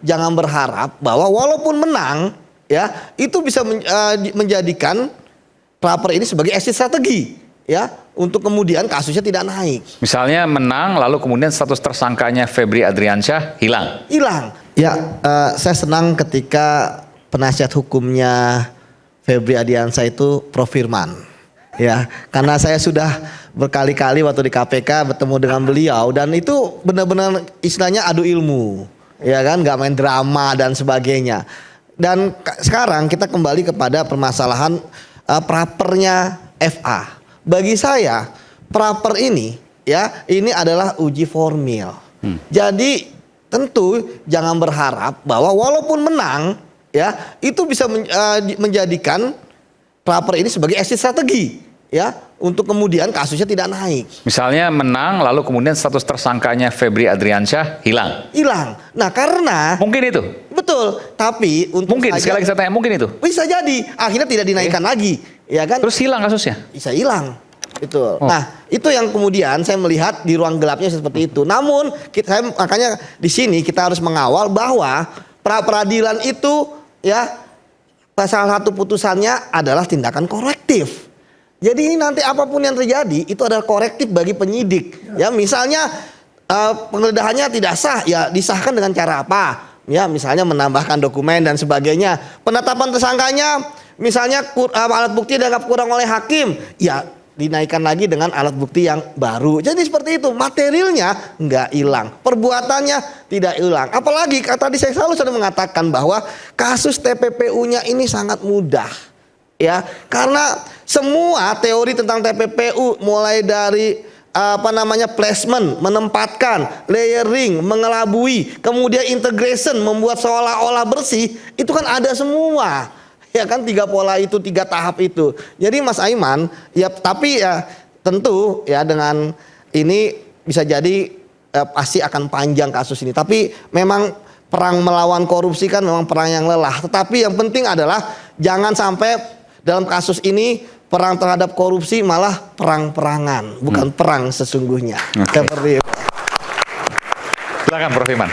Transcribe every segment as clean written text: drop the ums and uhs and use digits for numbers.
jangan berharap bahwa walaupun menang ya itu bisa menjadikan pelapor ini sebagai exit strategi ya untuk kemudian kasusnya tidak naik. Misalnya menang lalu kemudian status tersangkanya Febri Adriansyah hilang. Hilang. Ya, saya senang ketika penasihat hukumnya Febri Adriansyah itu Prof Firman. Ya, karena saya sudah berkali-kali waktu di KPK bertemu dengan beliau dan itu benar-benar istilahnya adu ilmu. Ya kan, nggak main drama dan sebagainya. Dan sekarang kita kembali kepada permasalahan prapernya FA. Bagi saya praper ini ya ini adalah uji formil. Jadi tentu jangan berharap bahwa walaupun menang ya itu bisa menjadikan praper ini sebagai exit strategi ya untuk kemudian kasusnya tidak naik. Misalnya menang lalu kemudian status tersangkanya Febri Adriansyah hilang. Hilang. Nah karena mungkin itu. Betul. Tapi untuk mungkin sekali lagi saya tanya mungkin itu. Bisa jadi akhirnya tidak dinaikkan lagi, ya kan? Terus hilang kasusnya. Bisa hilang. Itu. Nah, itu yang kemudian saya melihat di ruang gelapnya seperti itu. Namun saya makanya di sini kita harus mengawal bahwa pra-peradilan itu ya salah satu putusannya adalah tindakan korektif. Jadi ini nanti apapun yang terjadi itu adalah korektif bagi penyidik. Ya, misalnya penggeledahannya tidak sah, ya disahkan dengan cara apa? Ya, misalnya menambahkan dokumen dan sebagainya. Penetapan tersangkanya misalnya alat bukti dianggap kurang oleh hakim, ya dinaikkan lagi dengan alat bukti yang baru. Jadi seperti itu, materialnya nggak hilang, perbuatannya tidak hilang. Apalagi tadi saya selalu sudah mengatakan bahwa kasus TPPU-nya ini sangat mudah, ya karena semua teori tentang TPPU mulai dari placement, menempatkan, layering, mengelabui, kemudian integration, membuat seolah-olah bersih, itu kan ada semua. Ya kan 3 pola itu, 3 tahap itu. Jadi Mas Aiman, ya tapi ya tentu ya dengan ini bisa jadi pasti akan panjang kasus ini. Tapi memang perang melawan korupsi kan memang perang yang lelah. Tetapi yang penting adalah jangan sampai dalam kasus ini perang terhadap korupsi malah perang-perangan, bukan perang sesungguhnya. Seperti itu. Silakan Prof Iman.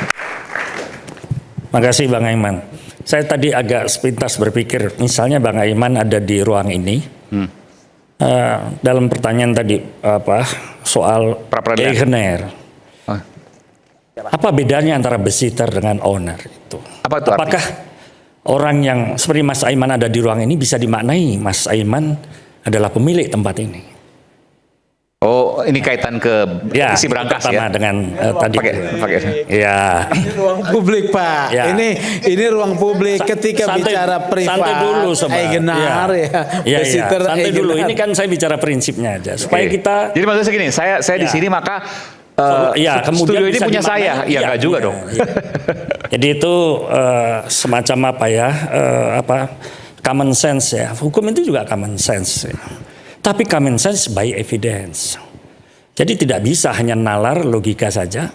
Makasih Bang Aiman. Saya tadi agak sepintas berpikir, misalnya Bang Aiman ada di ruang ini, dalam pertanyaan tadi soal Wegener, apa bedanya antara besitter dengan owner itu? Apakah orang yang seperti Mas Aiman ada di ruang ini bisa dimaknai Mas Aiman adalah pemilik tempat ini? Oh, ini kaitan ke isi berangkas ya? Dengan tadi. Ya. Ini ruang publik Pak. Ya. Ini ruang publik ketika bicara privat. Santai dulu Eigenar ya. Santai dulu. Ini kan saya bicara prinsipnya aja supaya kita. Jadi maksudnya segini, saya di sini maka kemudian studio ini punya saya. Ya enggak juga dong. Jadi itu semacam common sense ya. Hukum itu juga common sense. Ya. Tapi common sense by evidence. Jadi tidak bisa hanya nalar logika saja.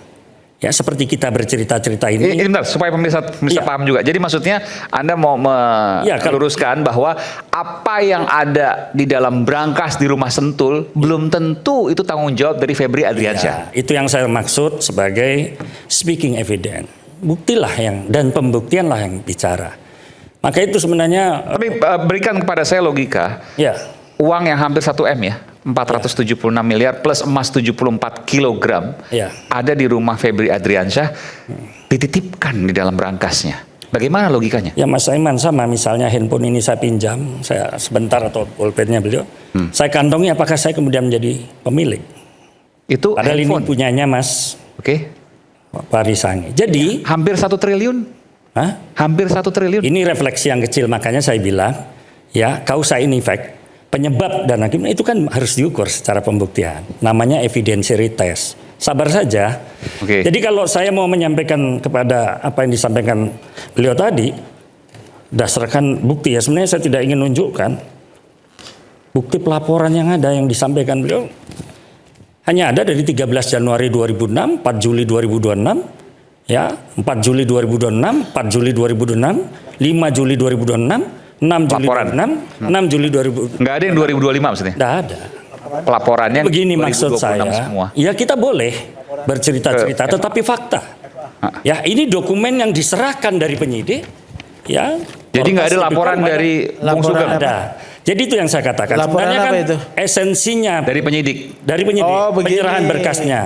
Ya seperti kita bercerita-cerita ini. Ini bentar, supaya pemirsa paham juga. Jadi maksudnya Anda mau meluruskan bahwa apa yang ada di dalam brankas di Rumah Sentul belum tentu itu tanggung jawab dari Febri Adriansyah. Ya, itu yang saya maksud sebagai speaking evidence. Buktilah dan pembuktianlah yang bicara. Maka itu sebenarnya. Tapi berikan kepada saya logika. Ya. Uang yang hampir 1 M ya, 476 miliar plus emas 74 kilogram ada di rumah Febri Adriansyah, dititipkan di dalam berangkasnya. Bagaimana logikanya? Ya Mas Aiman, sama misalnya handphone ini saya pinjam, saya sebentar atau pulpennya beliau, saya kantongi, apakah saya kemudian menjadi pemilik? Itu padahal handphone. Ini punyanya Mas Parisangi. Jadi hampir 1 triliun. Hah? Hampir 1 triliun. Ini refleksi yang kecil, makanya saya bilang ya cause and effect. Penyebab dan akibat itu kan harus diukur secara pembuktian. Namanya evidentiary test. Sabar saja. Jadi kalau saya mau menyampaikan kepada apa yang disampaikan beliau tadi, dasarkan bukti ya. Sebenarnya saya tidak ingin menunjukkan bukti pelaporan yang ada yang disampaikan beliau. Hanya ada dari 13 Januari 2006, 4 Juli 2026, ya 4 Juli 2026, 4 Juli 2026, 5 Juli 2026. 6 Juli 2006, 6 Juli 2000. Nggak ada yang 2025 maksudnya? Nggak ada. Pelaporannya begini maksud saya. semua. Ya kita boleh bercerita-cerita, tetapi fakta. Ya, ini dokumen yang diserahkan dari penyidik. Ya. Jadi nggak ada laporan dari Bung Sugeng? Ada. Jadi itu yang saya katakan. Laporan sebenarnya apa kan itu? Esensinya Dari penyidik. Oh, begini. penyerahan berkasnya.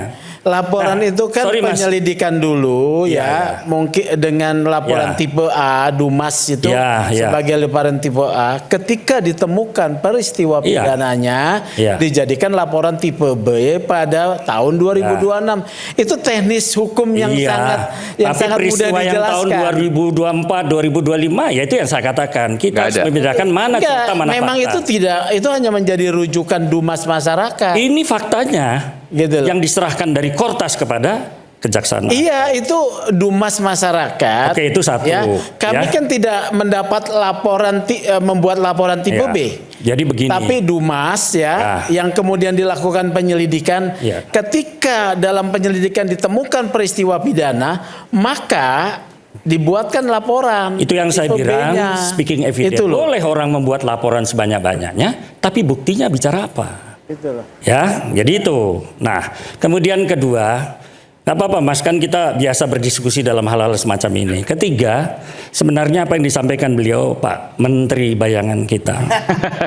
Laporan itu kan sorry, Mas. penyelidikan dulu ya, mungkin dengan laporan tipe A, Dumas itu sebagai laporan tipe A. Ketika ditemukan peristiwa pidananya, dijadikan laporan tipe B pada tahun 2026. Itu teknis hukum yang sangat mudah dijelaskan. Yang tahun 2024, 2025 ya itu yang saya katakan. Kita harus membedakan mana fakta mana memang fakta. itu hanya menjadi rujukan Dumas masyarakat. Ini faktanya. Gitu yang diserahkan dari Kortas kepada kejaksaan. Iya, itu Dumas masyarakat. Oke, itu satu. Ya, kami kan tidak mendapat laporan membuat laporan tipe B. Jadi begini. Tapi Dumas yang kemudian dilakukan penyelidikan. Ketika dalam penyelidikan ditemukan peristiwa pidana, maka dibuatkan laporan. Itu yang saya bilang speaking evidence. Boleh orang membuat laporan sebanyak-banyaknya, tapi buktinya bicara apa? Itulah. Ya, jadi itu. Nah, kemudian kedua, nggak apa-apa Mas, kan kita biasa berdiskusi dalam hal-hal semacam ini. Ketiga, sebenarnya apa yang disampaikan beliau Pak Menteri bayangan kita.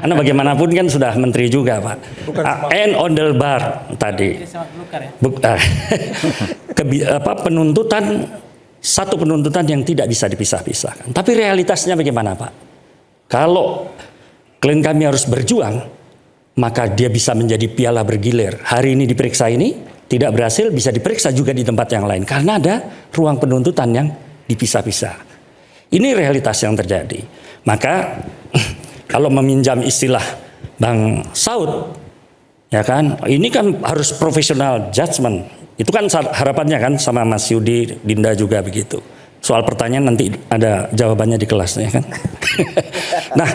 Karena bagaimanapun kan sudah menteri juga Pak. And on the bar tadi. Penuntutan, satu penuntutan yang tidak bisa dipisah-pisahkan. Tapi realitasnya bagaimana Pak? Kalau klien kami harus berjuang, maka dia bisa menjadi piala bergilir. Hari ini diperiksa ini, tidak berhasil, bisa diperiksa juga di tempat yang lain. Karena ada ruang penuntutan yang dipisah-pisah. Ini realitas yang terjadi. Maka kalau meminjam istilah Bang Saud, ya kan, ini kan harus professional judgment. Itu kan harapannya kan sama Mas Yudi, Dinda juga begitu. Soal pertanyaan nanti ada jawabannya di kelasnya kan. Nah,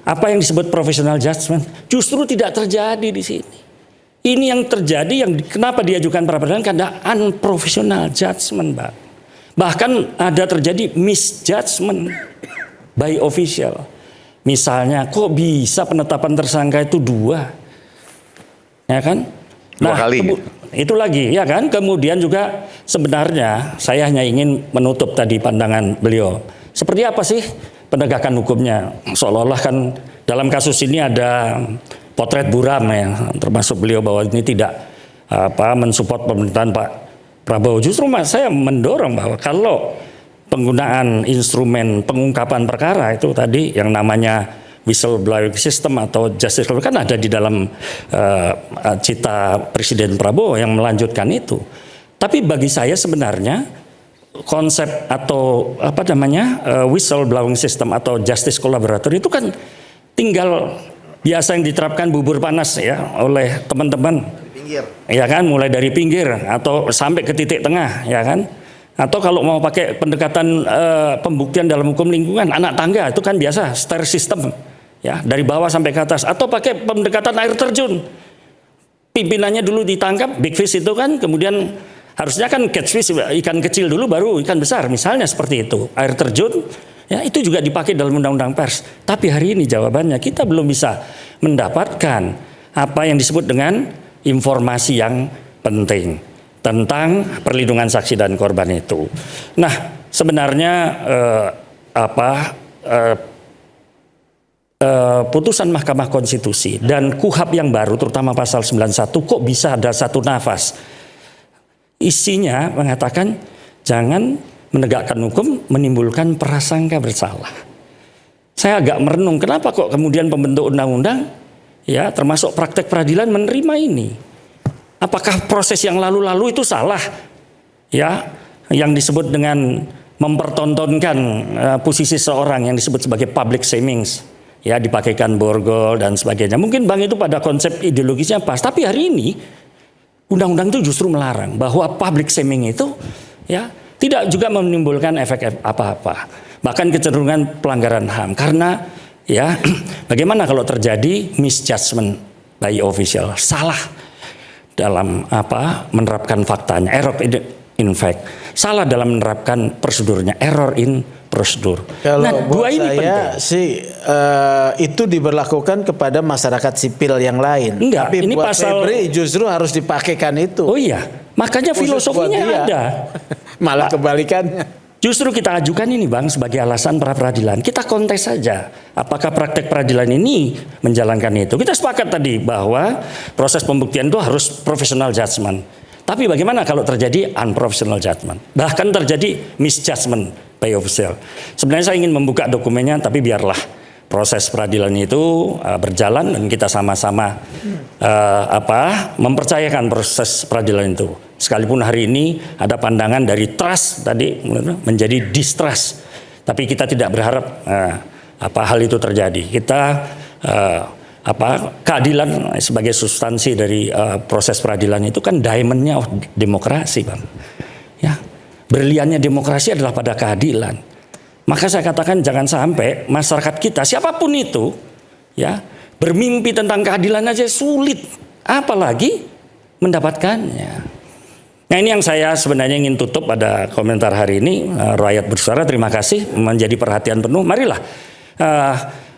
apa yang disebut professional judgment justru tidak terjadi di sini. Ini yang terjadi, yang kenapa diajukan pra peradilan karena unprofessional judgment, Pak. Bahkan ada terjadi misjudgment by official. Misalnya, kok bisa penetapan tersangka itu 2? Ya kan? Dua kali. Itu lagi, ya kan? Kemudian juga sebenarnya saya hanya ingin menutup tadi pandangan beliau. Seperti apa sih penegakan hukumnya? Seolah-olah kan dalam kasus ini ada potret buram ya, termasuk beliau bahwa ini tidak mensupport pemerintahan Pak Prabowo. Justru saya mendorong bahwa kalau penggunaan instrumen pengungkapan perkara itu tadi yang namanya whistleblowing system atau justice kan ada di dalam cita Presiden Prabowo yang melanjutkan itu. Tapi bagi saya sebenarnya konsep atau whistleblowing system atau justice collaborator itu kan tinggal biasa yang diterapkan bubur panas ya oleh teman-teman. Ya kan, mulai dari pinggir atau sampai ke titik tengah, ya kan? Atau kalau mau pakai pendekatan pembuktian dalam hukum lingkungan, anak tangga itu kan biasa stair system, ya dari bawah sampai ke atas. Atau pakai pendekatan air terjun, pimpinannya dulu ditangkap, big fish itu kan, kemudian harusnya kan catch fish, ikan kecil dulu baru ikan besar, misalnya seperti itu. Air terjun, ya itu juga dipakai dalam undang-undang pers. Tapi hari ini jawabannya kita belum bisa mendapatkan apa yang disebut dengan informasi yang penting tentang perlindungan saksi dan korban itu. Nah, sebenarnya putusan Mahkamah Konstitusi dan KUHAP yang baru, terutama pasal 91, kok bisa ada satu nafas. Isinya mengatakan jangan menegakkan hukum menimbulkan prasangka bersalah. Saya agak merenung kenapa kok kemudian pembentuk undang-undang ya termasuk praktek peradilan menerima ini. Apakah proses yang lalu-lalu itu salah? Ya, yang disebut dengan mempertontonkan posisi seorang yang disebut sebagai public shaming, ya dipakaikan borgol dan sebagainya. Mungkin Bang itu pada konsep ideologisnya pas, tapi hari ini undang-undang itu justru melarang bahwa public shaming itu ya tidak juga menimbulkan efek apa-apa, bahkan kecenderungan pelanggaran HAM. Karena ya bagaimana kalau terjadi misjudgment by official, salah dalam menerapkan faktanya, in fact, salah dalam menerapkan prosedurnya, error in prosedur. Kalau nah, dua ini penting. Sih itu diberlakukan kepada masyarakat sipil yang lain. Enggak, tapi ini buat pasal Febri justru harus dipakaikan itu. Oh iya, makanya filosofinya ada. Malah kebalikannya. Justru kita ajukan ini Bang sebagai alasan pra peradilan. Kita kontes saja apakah praktek peradilan ini menjalankan itu. Kita sepakat tadi bahwa proses pembuktian itu harus professional judgment. Tapi bagaimana kalau terjadi unprofessional judgment? Bahkan terjadi misjudgment by official. Sebenarnya saya ingin membuka dokumennya, tapi biarlah proses peradilan itu berjalan dan kita sama-sama mempercayakan proses peradilan itu. Sekalipun hari ini ada pandangan dari trust tadi menjadi distrust, tapi kita tidak berharap hal itu terjadi. Kita keadilan sebagai substansi dari proses peradilan itu kan diamondnya demokrasi, Bang. Ya, berliannya demokrasi adalah pada keadilan. Maka saya katakan jangan sampai masyarakat kita siapapun itu ya bermimpi tentang keadilan aja sulit, apalagi mendapatkannya. Nah ini yang saya sebenarnya ingin tutup pada komentar hari ini. Rakyat bersuara, terima kasih menjadi perhatian penuh. Marilah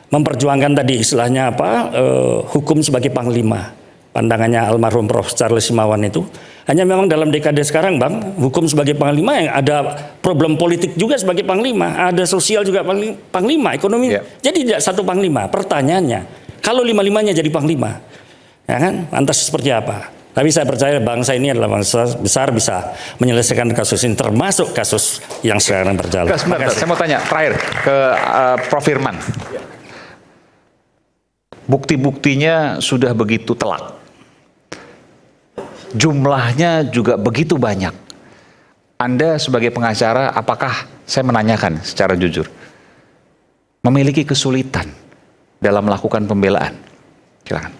memperjuangkan tadi istilahnya hukum sebagai panglima. Pandangannya almarhum Prof. Charles Simawan itu. Hanya memang dalam dekade sekarang Bang, hukum sebagai panglima yang ada problem politik juga sebagai panglima, ada sosial juga panglima, ekonomi. Jadi tidak satu panglima. Pertanyaannya, kalau lima-limanya jadi panglima, ya kan? Lantas seperti apa? Tapi saya percaya bangsa ini adalah bangsa besar, bisa menyelesaikan kasus ini, termasuk kasus yang sekarang berjalan. Saya mau tanya terakhir ke Prof. Firman. Bukti-buktinya sudah begitu telak. Jumlahnya juga begitu banyak. Anda sebagai pengacara, apakah, saya menanyakan secara jujur, memiliki kesulitan dalam melakukan pembelaan? Silakan.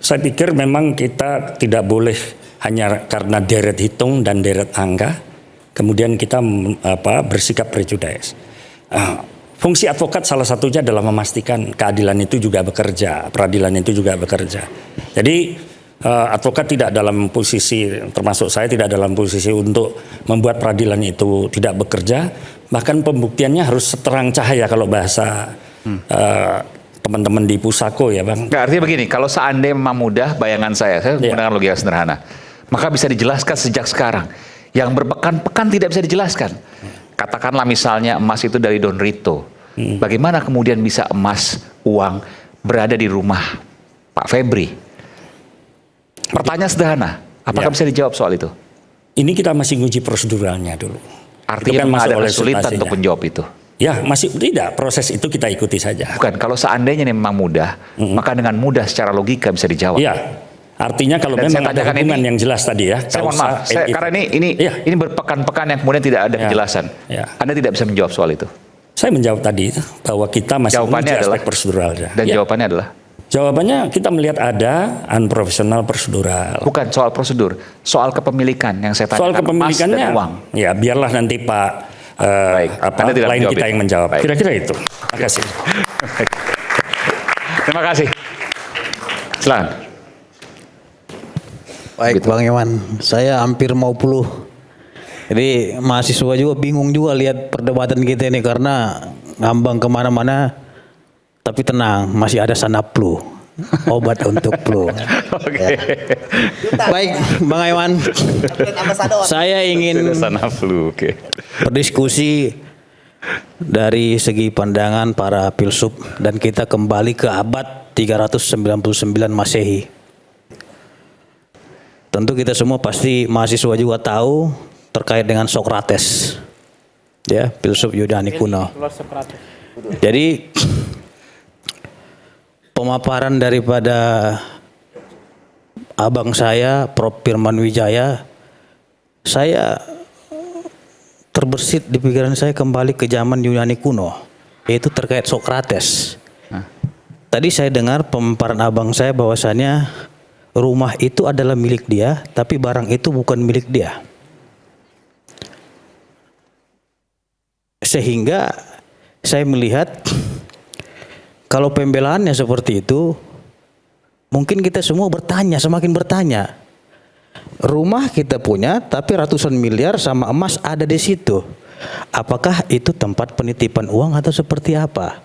Saya pikir memang kita tidak boleh hanya karena deret hitung dan deret angka, kemudian kita bersikap prejudis. Fungsi advokat salah satunya adalah memastikan keadilan itu juga bekerja, peradilan itu juga bekerja. Jadi advokat tidak dalam posisi, termasuk saya tidak dalam posisi untuk membuat peradilan itu tidak bekerja, bahkan pembuktiannya harus seterang cahaya kalau bahasa teman-teman di Pusako ya Bang. Nggak, artinya begini, kalau seandainya memang mudah, bayangan saya menggunakan logika sederhana, maka bisa dijelaskan sejak sekarang. Yang berpekan-pekan tidak bisa dijelaskan. Katakanlah misalnya emas itu dari Don Rito. Bagaimana kemudian bisa emas, uang berada di rumah Pak Febri? Pertanyaan sederhana, apakah bisa dijawab soal itu? Ini kita masih nguji proseduralnya dulu. Artinya memang ada kesulitan untuk menjawab itu? Ya masih tidak, proses itu kita ikuti saja. Bukan, kalau seandainya memang mudah, maka dengan mudah secara logika bisa dijawab. Iya, artinya kalau memang ada hubungan yang jelas tadi ya. Saya mohon maaf, karena ini berpekan-pekan yang kemudian tidak ada kejelasan. Anda tidak bisa menjawab soal itu. Saya menjawab tadi bahwa kita masih menguji aspek proseduralnya. Dan jawabannya adalah? Jawabannya kita melihat ada unprofessional prosedural. Bukan soal prosedur, soal kepemilikan yang saya tanyakan. Soal kepemilikannya, uang. Ya biarlah nanti Pak lain kita yang menjawab. Kira-kira itu. Terima kasih. Terima kasih. Silakan. Baik gitu. Bang Iwan, saya hampir mau puluh. Jadi mahasiswa juga bingung juga lihat perdebatan kita ini karena ngambang kemana-mana. Tapi tenang, masih ada Sanaplu, obat untuk flu. Okay. Ya. Baik, Bang Iwan, saya ingin berdiskusi dari segi pandangan para filsuf dan kita kembali ke abad 399 Masehi. Tentu kita semua pasti mahasiswa juga tahu terkait dengan Sokrates, ya, filsuf Yunani kuno. Jadi pemaparan daripada abang saya, Prof. Firman Wijaya, saya terbersit di pikiran saya kembali ke zaman Yunani kuno, yaitu terkait Sokrates. Tadi saya dengar pemaparan abang saya bahwasannya rumah itu adalah milik dia, tapi barang itu bukan milik dia. Sehingga saya melihat kalau pembelaannya seperti itu, mungkin kita semua bertanya, semakin bertanya, Rumah kita punya, tapi ratusan miliar sama emas ada di situ. Apakah itu tempat penitipan uang atau seperti apa?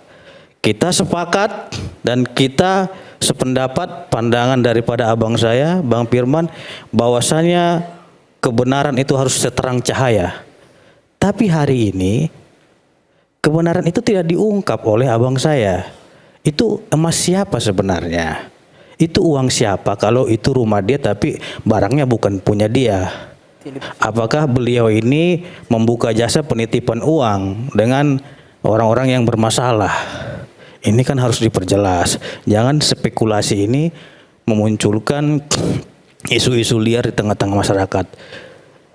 Kita sepakat dan kita sependapat pandangan daripada abang saya, Bang Firman, bahwasanya kebenaran itu harus seterang cahaya. Tapi hari ini kebenaran itu tidak diungkap oleh abang saya. Itu emas siapa sebenarnya? Itu uang siapa? Kalau itu rumah dia tapi barangnya bukan punya dia. Apakah beliau ini membuka jasa penitipan uang dengan orang-orang yang bermasalah? Ini kan harus diperjelas. Jangan spekulasi ini memunculkan isu-isu liar di tengah-tengah masyarakat.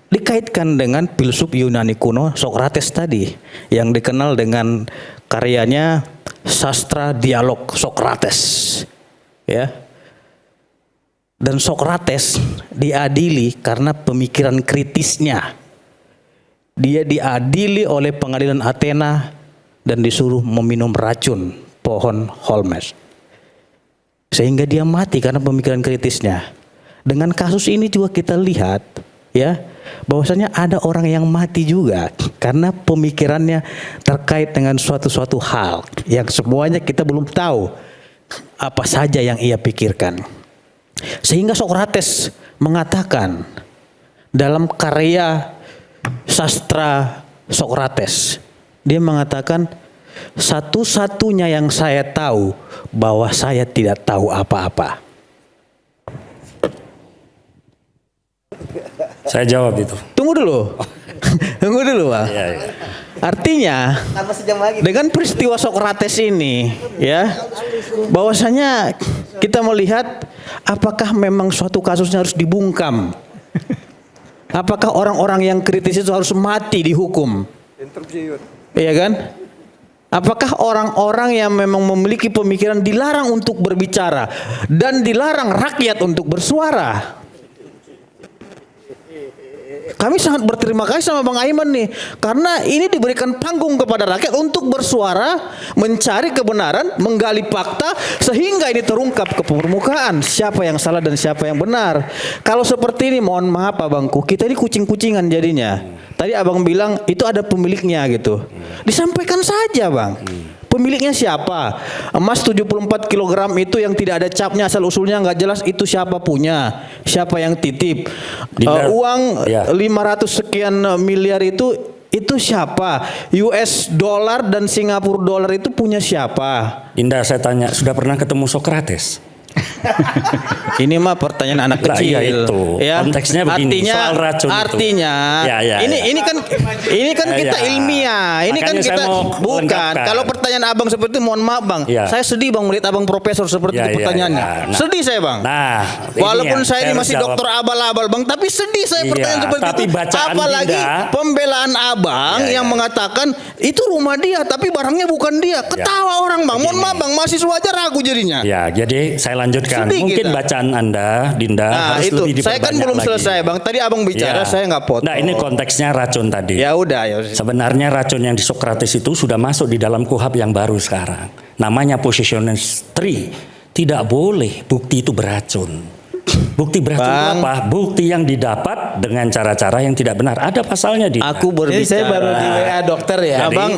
Dikaitkan dengan filsuf Yunani kuno Sokrates tadi yang dikenal dengan karyanya Sastra Dialog Sokrates. Ya. Dan Sokrates diadili karena pemikiran kritisnya. Dia diadili oleh pengadilan Athena dan disuruh meminum racun pohon Holmes. Sehingga dia mati karena pemikiran kritisnya. Dengan kasus ini juga kita lihat ya, bahwasanya ada orang yang mati juga karena pemikirannya terkait dengan suatu hal yang semuanya kita belum tahu apa saja yang ia pikirkan. Sehingga Sokrates mengatakan dalam karya Sastra Sokrates, dia mengatakan satu-satunya yang saya tahu bahwa saya tidak tahu apa-apa. Saya jawab itu. Tunggu dulu. Tunggu dulu, Pak. Ya. Artinya dengan peristiwa Sokrates ini ya, bahwasanya kita melihat apakah memang suatu kasusnya harus dibungkam. Apakah orang-orang yang kritis itu harus mati dihukum? Iya kan? Apakah orang-orang yang memang memiliki pemikiran dilarang untuk berbicara dan dilarang rakyat untuk bersuara? Kami sangat berterima kasih sama Bang Aiman nih, karena ini diberikan panggung kepada rakyat untuk bersuara, mencari kebenaran, menggali fakta, sehingga ini terungkap ke permukaan siapa yang salah dan siapa yang benar. Kalau seperti ini, mohon maaf Abangku, kita ini kucing-kucingan jadinya. Tadi Abang bilang itu ada pemiliknya gitu. Disampaikan saja Bang. Pemiliknya siapa? Emas 74 kg itu yang tidak ada capnya, asal usulnya nggak jelas, itu siapa punya? Siapa yang titip? Uang 500 sekian miliar itu siapa? US dollar dan Singapura dollar itu punya siapa? Dinda, saya tanya, sudah pernah ketemu Sokrates? Ini mah pertanyaan anak kecil. Iya itu. Ya. Konteksnya begini, soal racun artinya, ini kan kita ilmiah. Ini kan kita bukan. Kalau pertanyaan Abang seperti itu, mohon maaf Bang. Ya. Saya sedih Bang melihat Abang profesor seperti itu pertanyaannya. Nah, sedih saya Bang. Nah, walaupun saya ini masih dokter abal-abal Bang, tapi sedih saya pertanyaan seperti tapi itu. Apalagi pembelaan Abang yang mengatakan itu rumah dia, tapi barangnya bukan dia. Ketawa orang Bang. Mohon maaf Bang, mahasiswa aja ragu jadinya. Ya, jadi saya lanjutkan. Mungkin bacaan Anda, Dinda, harus lebih diperbanyak. Saya kan belum selesai Bang. Tadi Abang bicara, saya nggak potong. Nah, ini konteksnya racun tadi. Ya udah. Sebenarnya racun yang di Sokrates itu sudah masuk di dalam KUHP yang baru sekarang. Namanya Possessiones 3. Tidak boleh bukti itu beracun. Bukti beracun itu apa? Bukti yang didapat dengan cara-cara yang tidak benar. Ada pasalnya di. Aku berbicara. Jadi saya baru di WA dokter ya. Jadi, Abang,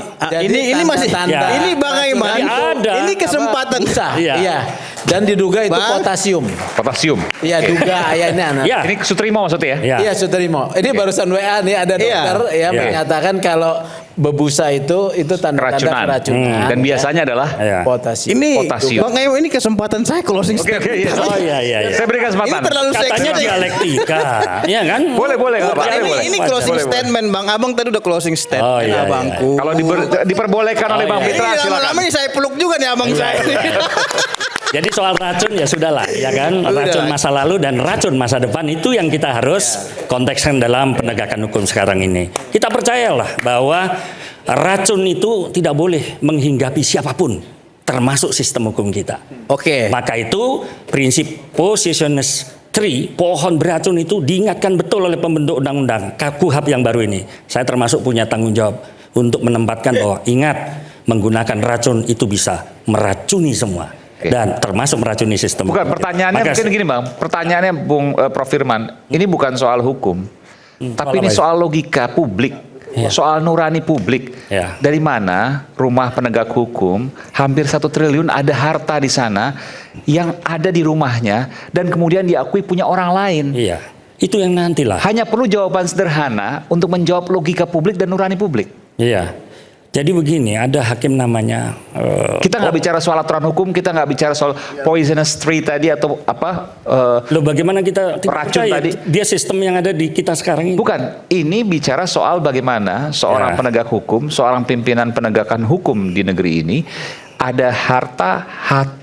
ini masih tanda. Ini Bang Aiman. Ini kesempatan. Iya. Dan diduga itu potasium. Potasium. Iya, duga ayahnya anak. Ya, ini Sutrimo maksudnya ya? Iya, Sutrimo. Ini barusan WA nih ada dokter menyatakan kalau bebusa itu tanda-tanda keracunan. Dan biasanya adalah potasium. Ini Bang Aiman, ini kesempatan saya closing statement. Oh iya. Saya berikan kesempatan. Ini terlalu Katanya dialektika. Iya kan? Boleh. Ini closing statement Bang. Abang tadi udah closing statement Abangku. Kalau diperbolehkan oleh Bang Fitra silakan. Lama-lama ini saya peluk juga nih Abang saya. Jadi soal racun ya sudahlah, ya kan? Racun masa lalu dan racun masa depan itu yang kita harus kontekskan dalam penegakan hukum sekarang ini. Kita percayalah bahwa racun itu tidak boleh menghinggapi siapapun, termasuk sistem hukum kita. Oke. Maka itu prinsip Possessiones 3, pohon beracun itu diingatkan betul oleh pembentuk undang-undang KUHP yang baru ini. Saya termasuk punya tanggung jawab untuk menempatkan bahwa ingat, menggunakan racun itu bisa meracuni semua. dan termasuk meracuni sistem. Bukan, pertanyaannya mungkin gini Bang, pertanyaannya Bung Prof Firman, ini bukan soal hukum, tapi ini soal logika publik, soal nurani publik. Dari mana rumah penegak hukum hampir 1 triliun ada harta di sana yang ada di rumahnya dan kemudian diakui punya orang lain. Iya, itu yang nantilah. Hanya perlu jawaban sederhana untuk menjawab logika publik dan nurani publik. Iya. Jadi begini, ada hakim namanya. Kita nggak bicara soal aturan hukum, kita nggak bicara soal poisonous tree tadi atau apa. Loh, bagaimana kita racun tadi? Dia sistem yang ada di kita sekarang ini. Bukan, ini bicara soal bagaimana seorang penegak hukum, seorang pimpinan penegakan hukum di negeri ini ada harta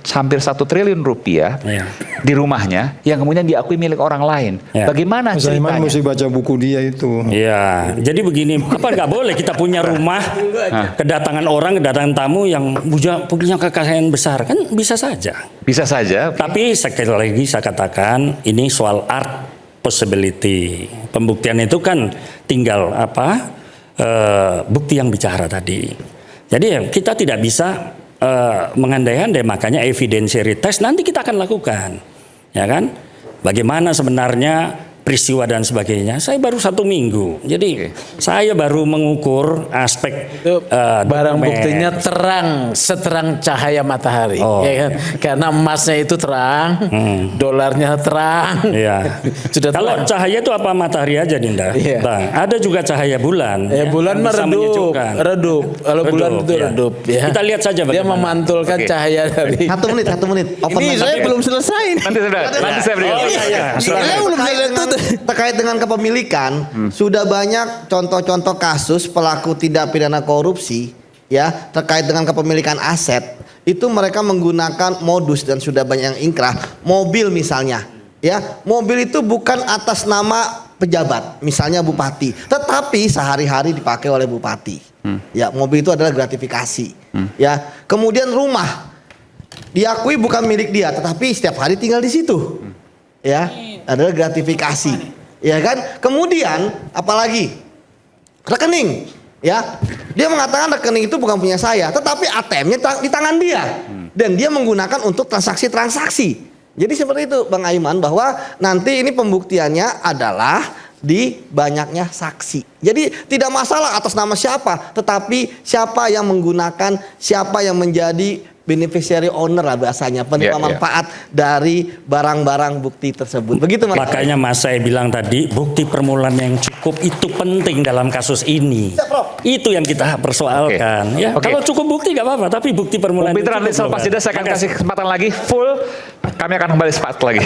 hampir 1 triliun rupiah di rumahnya yang kemudian diakui milik orang lain. Bagaimana ceritanya? Mesti baca buku dia itu. Ya, jadi begini, apa nggak boleh kita punya rumah, kedatangan tamu yang punya kekayaan besar, kan bisa saja. Bisa saja. Tapi sekali lagi saya katakan ini soal art possibility. Pembuktian itu kan tinggal bukti yang bicara tadi. Jadi kita tidak bisa mengandai-andai, makanya evidentiary test nanti kita akan lakukan, ya kan? Bagaimana sebenarnya peristiwa dan sebagainya. Saya baru 1 minggu, jadi saya baru mengukur aspek itu barang buktinya terang, seterang cahaya matahari, ya kan? Karena emasnya itu terang, dolarnya terang. Sudah kalau terang. Cahaya itu apa matahari aja, Dinda, Bang. Ada juga cahaya bulan. Bulan redup. Kalau bulan itu redup. Ya. Kita lihat saja bagaimana. Dia memantulkan cahaya dari. 1 menit. Ini saya belum selesai. Nanti saya berikan. Saya belum selesai. Terkait dengan kepemilikan, sudah banyak contoh-contoh kasus pelaku tindak pidana korupsi ya terkait dengan kepemilikan aset. Itu mereka menggunakan modus dan sudah banyak yang ingkrah. Mobil misalnya, ya, mobil itu bukan atas nama pejabat, misalnya bupati, tetapi sehari-hari dipakai oleh bupati. Ya, mobil itu adalah gratifikasi. Ya, kemudian rumah diakui bukan milik dia, tetapi setiap hari tinggal di situ. Ya, adalah gratifikasi. Ya kan? Kemudian apalagi? Rekening. Ya. Dia mengatakan rekening itu bukan punya saya, tetapi ATM-nya di tangan dia. Dan dia menggunakan untuk transaksi-transaksi. Jadi seperti itu Bang Aiman, bahwa nanti ini pembuktiannya adalah di banyaknya saksi. Jadi tidak masalah atas nama siapa, tetapi siapa yang menggunakan, siapa yang menjadi beneficiary owner lah bahasanya, penerima manfaat dari barang-barang bukti tersebut. Begitu Mas. Makanya Mas saya bilang tadi, bukti permulaan yang cukup itu penting dalam kasus ini. Itu yang kita persoalkan. Ya, kalau cukup bukti nggak apa-apa, tapi bukti permulaan. Bung Peter, selepas jeda saya akan kasih kesempatan lagi full. Kami akan kembali sesaat lagi.